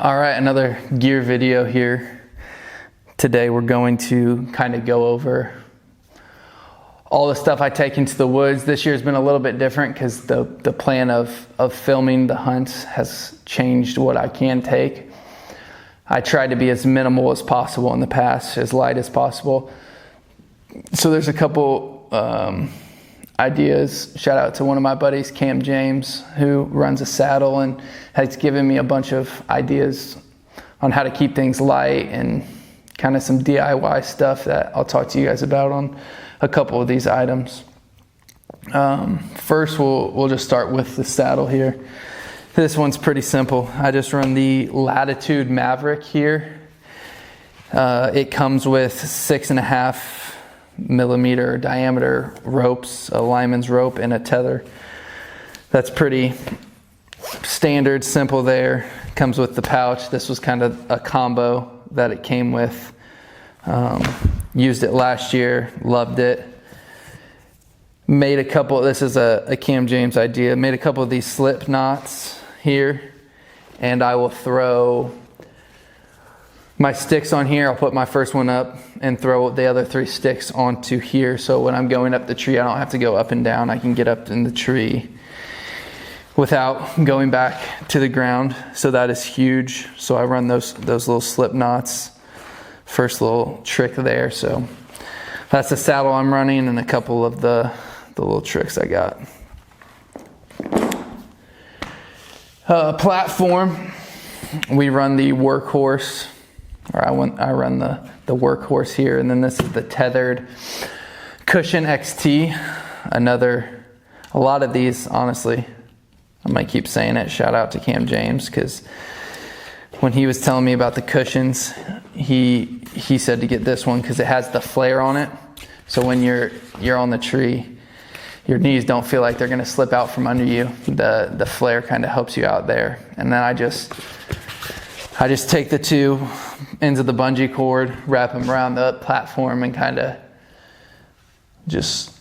All right, another gear video here. Today we're going to kind of go over all the stuff I take into the woods. This year's been a little bit different because the plan of filming the hunts has changed what I can take. I tried to be as minimal as possible in the past, as light as possible. So there's a couple ideas. Shout out to one of my buddies, Cam James, who runs a saddle and has given me a bunch of ideas on how to keep things light and kind of some DIY stuff that I'll talk to you guys about on a couple of these items. First, we'll just start with the saddle here. This one's pretty simple. I just run the Latitude Maverick here. It comes with 6.5 millimeter diameter ropes, a lineman's rope and a tether. That's pretty standard, simple there. Comes with the pouch. This was kind of a combo that it came with. Used it last year, loved it. Made a couple, this is a Cam James idea, made a couple of these slip knots here, and I will throw my sticks on here. I'll put my first one up and throw the other 3 sticks onto here, so when I'm going up the tree, I don't have to go up and down. I can get up in the tree without going back to the ground. So that is huge. So I run those little slip knots. First little trick there. So that's the saddle I'm running and a couple of the little tricks I got. Platform, we run the Workhorse, or I run the Workhorse here, and then this is the Tethrd Knushion XT. A lot of these, honestly, I might keep saying it, shout out to Cam James, because when he was telling me about the cushions, he said to get this one because it has the flare on it. So when you're on the tree, your knees don't feel like they're gonna slip out from under you. The flare kind of helps you out there. And then I just take the 2 ends of the bungee cord, wrap them around the platform, and kind of just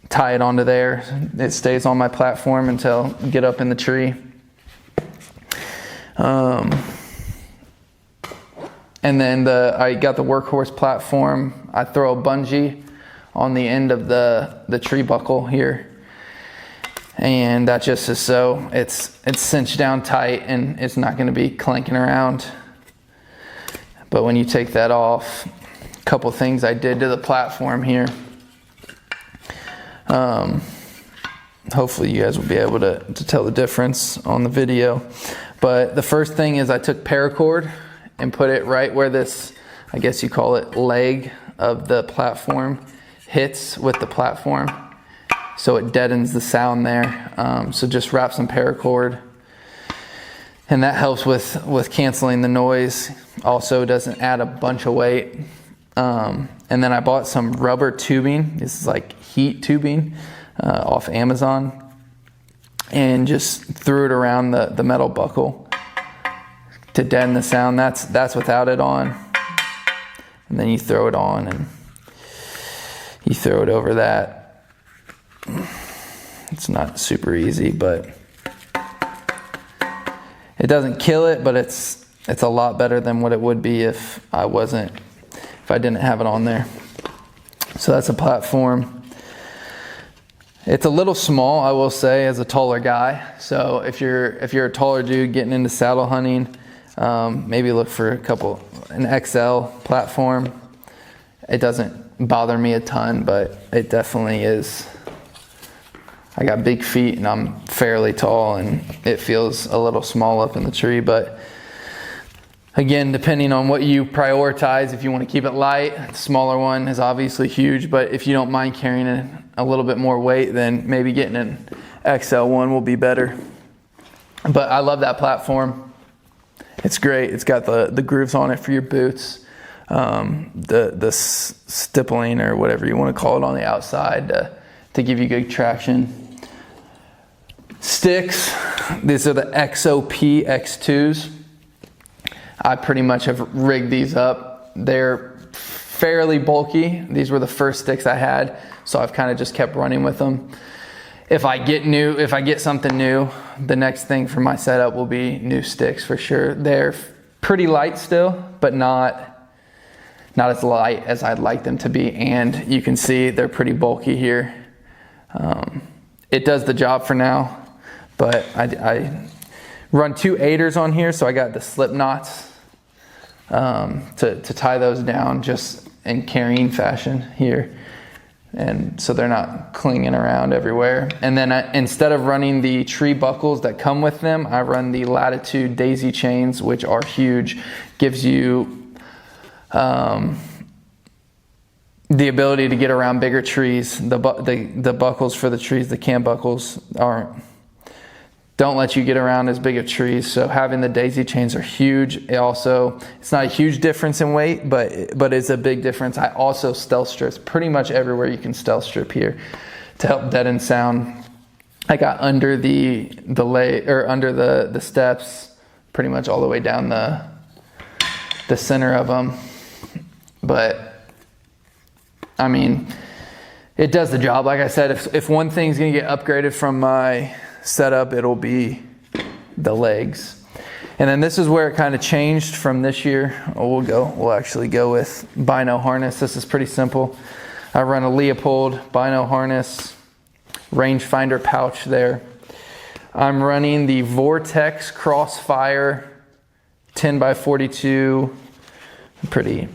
tie it onto there. It stays on my platform until I get up in the tree. And then I got the Workhorse platform. I throw a bungee on the end of the tree buckle here, and that just is so it's cinched down tight and it's not going to be clanking around. But when you take that off, a couple things I did to the platform here. Hopefully you guys will be able to tell the difference on the video. But the first thing is I took paracord and put it right where this, I guess you call it, leg of the platform hits with the platform, so it deadens the sound there. So just wrap some paracord, and that helps with canceling the noise. Also doesn't add a bunch of weight. And then I bought some rubber tubing. This is like heat tubing off Amazon, and just threw it around the metal buckle to deaden the sound. That's without it on. And then you throw it on and you throw it over that. It's not super easy, but it doesn't kill it, but it's a lot better than what it would be if I didn't have it on there. So that's a platform. It's a little small, I will say, as a taller guy. So if you're a taller dude getting into saddle hunting, maybe look for an XL platform. It doesn't bother me a ton, but it definitely is. I got big feet and I'm fairly tall, and it feels a little small up in the tree. But again, depending on what you prioritize, if you want to keep it light, the smaller one is obviously huge, but if you don't mind carrying a little bit more weight, then maybe getting an XL one will be better. But I love that platform. It's great. It's got the grooves on it for your boots, the stippling or whatever you want to call it on the outside to give you good traction. Sticks, these are the XOP X2s. I pretty much have rigged these up. They're fairly bulky. These were the first sticks I had, so I've kind of just kept running with them. if I get something new, the next thing for my setup will be new sticks for sure. They're pretty light still, but not as light as I'd like them to be. And you can see they're pretty bulky here. It does the job for now, but I run 2 aiders on here, so I got the slip knots to tie those down just in carrying fashion here. And so they're not clinging around everywhere. And then instead of running the tree buckles that come with them, I run the Latitude Daisy Chains, which are huge. Gives you the ability to get around bigger trees. The buckles for the trees, the cam buckles, don't let you get around as big of trees. So having the daisy chains are huge. It's not a huge difference in weight, but it's a big difference. I also stealth strip pretty much everywhere you can stealth strip here to help deaden sound. I got under the steps, pretty much all the way down the center of them. But I mean, it does the job. Like I said, if one thing's gonna get upgraded from my setup, it'll be the legs. And then this is where it kind of changed from this year. We'll actually go with Bino Harness. This is pretty simple. I run a Leopold Bino Harness, rangefinder pouch there. I'm running the Vortex Crossfire 10x42, pretty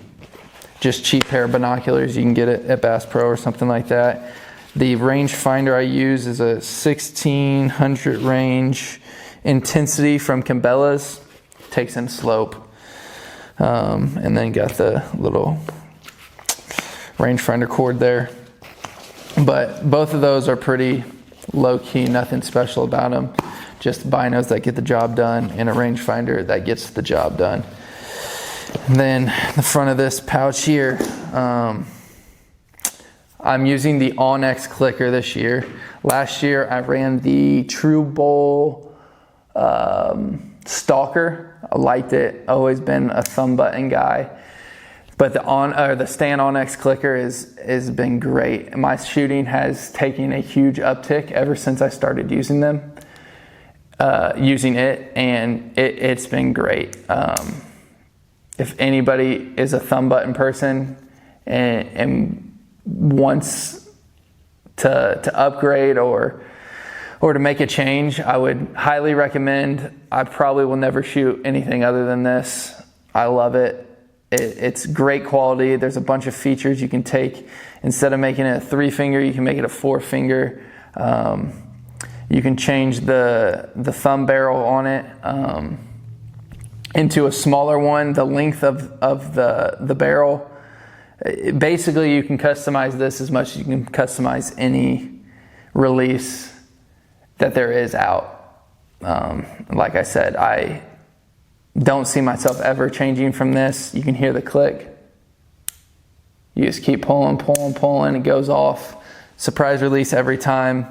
just cheap pair of binoculars. You can get it at Bass Pro or something like that. The rangefinder I use is a 1600 range intensity from Cabelas. Takes in slope. And then got the little rangefinder cord there. But both of those are pretty low key, nothing special about them. Just binos that get the job done and a rangefinder that gets the job done. And then the front of this pouch here, I'm using the Onnex Clicker this year. Last year I ran the True Bowl Stalker. I liked it. Always been a thumb button guy. But the Stan Onnex Clicker has been great. My shooting has taken a huge uptick ever since I started using it, and it's been great. If anybody is a thumb button person and wants to upgrade or to make a change, I would highly recommend. I probably will never shoot anything other than this. I love it. It's great quality. There's a bunch of features you can take. Instead of making it a 3-finger, you can make it a 4-finger. You can change the thumb barrel on it into a smaller one, the length of the barrel. Basically, you can customize this as much as you can customize any release that there is out. Like I said, I don't see myself ever changing from this. You can hear the click. You just keep pulling, it goes off. Surprise release every time.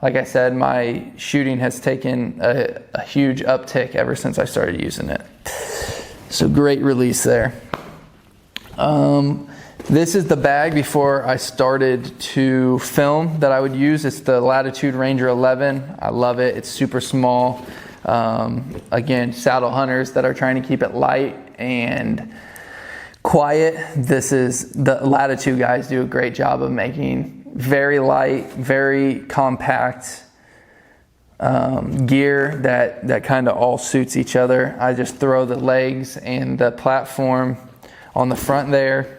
Like I said, my shooting has taken a huge uptick ever since I started using it. So great release there. This is the bag before I started to film that I would use. It's the Latitude Ranger 11. I love it. It's super small. Again, saddle hunters that are trying to keep it light and quiet. The Latitude guys do a great job of making very light, very compact gear that kind of all suits each other. I just throw the legs and the platform on the front there.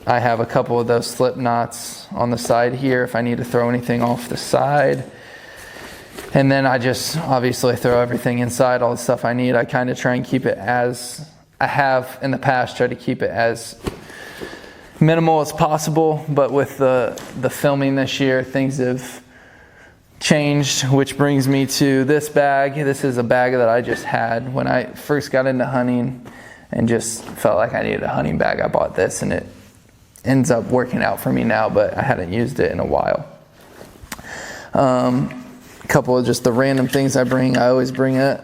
I have a couple of those slip knots on the side here if I need to throw anything off the side. And then I just obviously throw everything inside, all the stuff I need. I kind of try and keep it as I have in the past, try to keep it as minimal as possible. But with the filming this year, things have changed, which brings me to this bag. This is a bag that I just had when I first got into hunting and just felt like I needed a hunting bag. I bought this and it ends up working out for me now, but I hadn't used it in a while. A couple of just the random things I bring. I always bring a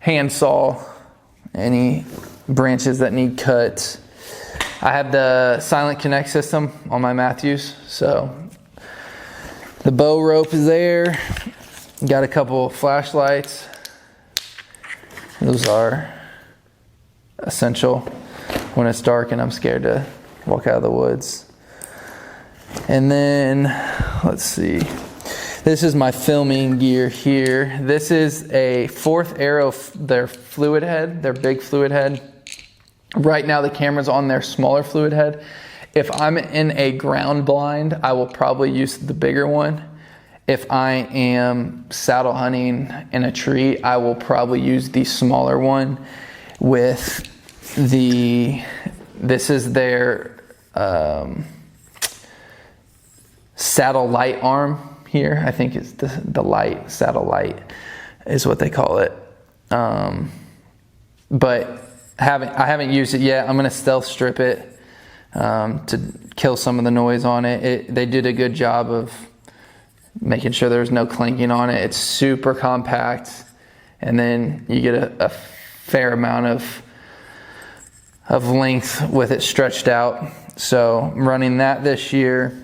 hand saw, any branches that need cut. I have the Silent Connect system on my Matthews, so The bow rope is there. Got a couple flashlights. Those are essential when it's dark and I'm scared to walk out of the woods. And then, let's see. This is my filming gear here. This is a 4th Arrow, their fluid head, their big fluid head. Right now the camera's on their smaller fluid head. If I'm in a ground blind, I will probably use the bigger one. If I am saddle hunting in a tree, I will probably use the smaller one with this is their saddle light arm here. I think it's the light, saddle light is what they call it. But I haven't used it yet. I'm gonna stealth strip it to kill some of the noise on it. They did a good job of making sure there's no clanking on it. It's super compact, and then you get a fair amount of length with it stretched out. So I'm running that this year.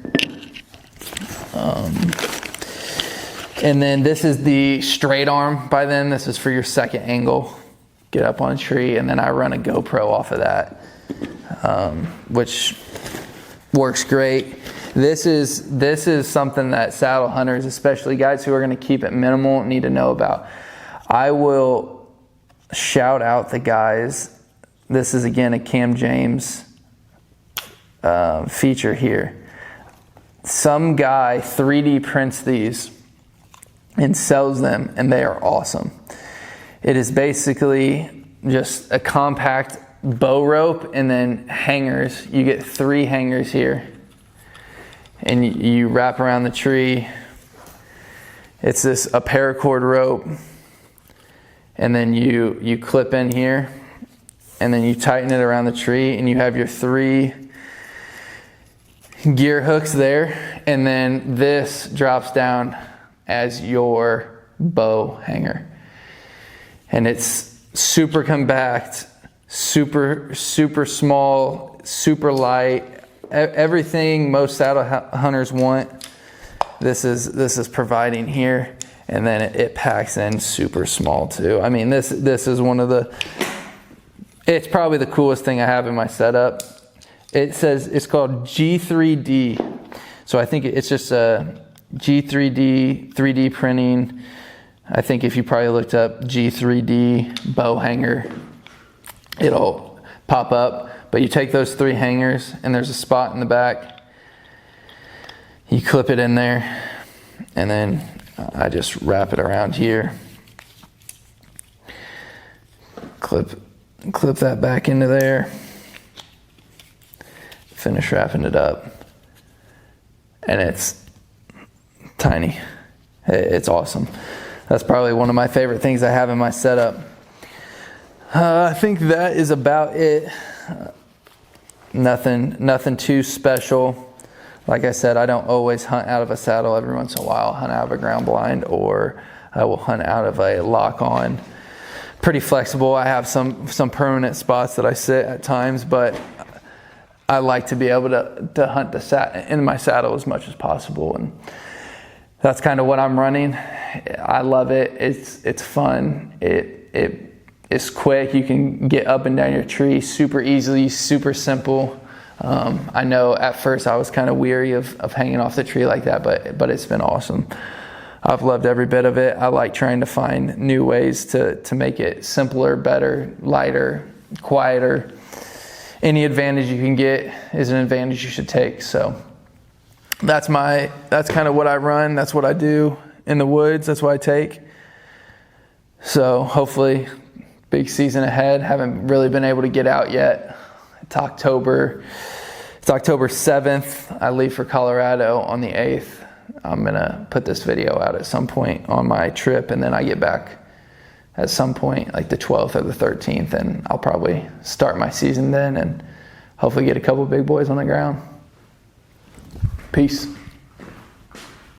And then this is the straight arm by them. This is for your second angle. Get up on a tree, and then I run a GoPro off of that, which works great. This is something that saddle hunters, especially guys who are going to keep it minimal, need to know about. I will shout out the guys. This is again a Cam James feature here. Some guy 3D prints these and sells them, and they are awesome. It is basically just a compact bow rope and then hangers. You get 3 hangers here, and you wrap around the tree. It's a paracord rope, and then you clip in here, and then you tighten it around the tree, and you have your 3 gear hooks there, and then this drops down as your bow hanger. And it's super compact, super small, super light. Everything most saddle hunters want, this is providing here. And then it packs in super small too. I mean, this is one of it's probably the coolest thing I have in my setup. It says it's called G3D. So I think it's just a G3D 3D printing. I think if you probably looked up G3D Bow Hanger, it'll pop up. But you take those 3 hangers, and there's a spot in the back. You clip it in there, and then I just wrap it around here. Clip that back into there. Finish wrapping it up, and it's tiny. It's awesome. That's probably one of my favorite things I have in my setup. I think that is about it. Nothing too special. Like I said, I don't always hunt out of a saddle. Every once in a while, I'll hunt out of a ground blind, or I will hunt out of a lock-on. Pretty flexible. I have some permanent spots that I sit at times, but I like to be able to hunt in my saddle as much as possible, and that's kind of what I'm running. I love it. It's fun. It's quick. You can get up and down your tree super easily, super simple. I know at first I was kind of weary of hanging off the tree like that, but it's been awesome. I've loved every bit of it. I like trying to find new ways to make it simpler, better, lighter, quieter. Any advantage you can get is an advantage you should take. So that's kind of what I run. That's what I do in the woods. That's what I take. So hopefully, big season ahead. Haven't really been able to get out yet. It's October 7th. I leave for Colorado on the 8th. I'm gonna put this video out at some point on my trip, and then I get back at some point like the 12th or the 13th, and I'll probably start my season then and hopefully get a couple big boys on the ground. Peace.